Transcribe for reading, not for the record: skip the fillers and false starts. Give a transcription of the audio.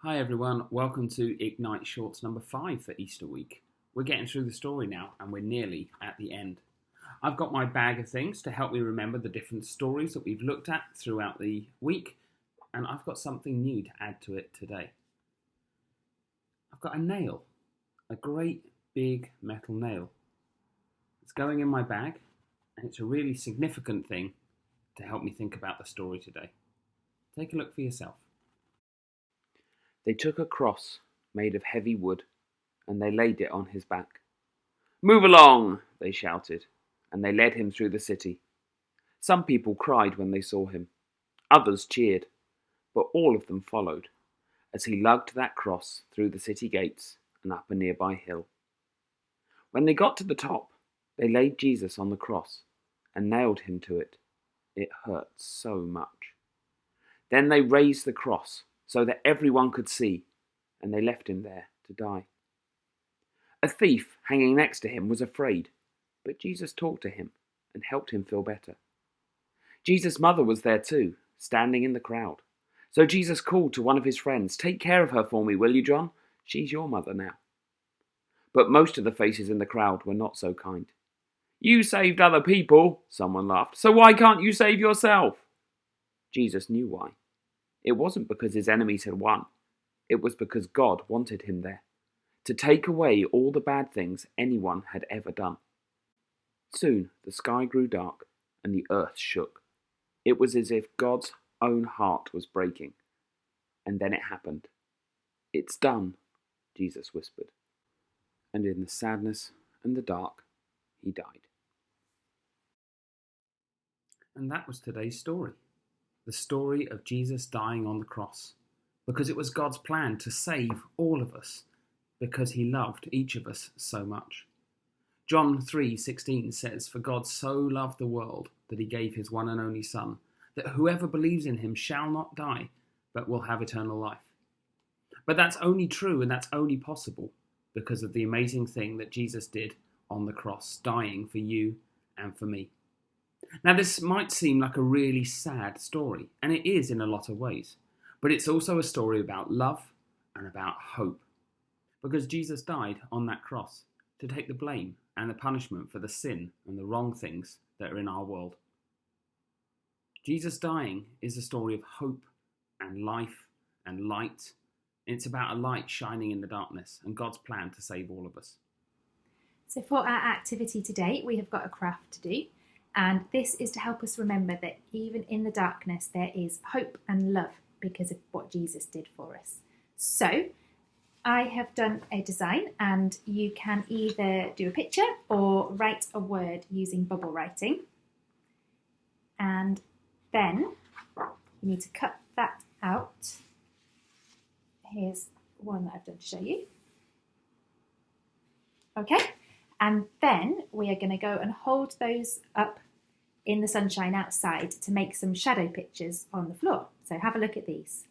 Hi everyone, welcome to Ignite Shorts number 5 for Easter week. We're getting through the story now and we're nearly at the end. I've got my bag of things to help me remember the different stories that we've looked at throughout the week, and I've got something new to add to it today. I've got a nail, a great big metal nail. It's going in my bag and it's a really significant thing to help me think about the story today. Take a look for yourself. They took a cross made of heavy wood, and they laid it on his back. "Move along!" they shouted, and they led him through the city. Some people cried when they saw him. Others cheered, but all of them followed, as he lugged that cross through the city gates and up a nearby hill. When they got to the top, they laid Jesus on the cross and nailed him to it. It hurt so much. Then they raised the cross so that everyone could see, and they left him there to die. A thief hanging next to him was afraid, but Jesus talked to him and helped him feel better. Jesus' mother was there too, standing in the crowd. So Jesus called to one of his friends, "Take care of her for me, will you, John? She's your mother now." But most of the faces in the crowd were not so kind. "You saved other people," someone laughed, "so why can't you save yourself?" Jesus knew why. It wasn't because his enemies had won. It was because God wanted him there, to take away all the bad things anyone had ever done. Soon the sky grew dark and the earth shook. It was as if God's own heart was breaking. And then it happened. "It's done," Jesus whispered. And in the sadness and the dark, he died. And that was today's story. The story of Jesus dying on the cross, because it was God's plan to save all of us, because he loved each of us so much. John 3:16 says, "For God so loved the world that he gave his one and only Son, that whoever believes in him shall not die, but will have eternal life." But that's only true and that's only possible because of the amazing thing that Jesus did on the cross, dying for you and for me. Now, this might seem like a really sad story, and it is in a lot of ways, but it's also a story about love and about hope, because Jesus died on that cross to take the blame and the punishment for the sin and the wrong things that are in our world. Jesus dying is a story of hope and life and light. It's about a light shining in the darkness and God's plan to save all of us. So for our activity today, we have got a craft to do. And this is to help us remember that even in the darkness, there is hope and love because of what Jesus did for us. So I have done a design, and you can either do a picture or write a word using bubble writing. And then you need to cut that out. Here's one that I've done to show you. Okay. And then we are going to go and hold those up in the sunshine outside to make some shadow pictures on the floor. So have a look at these.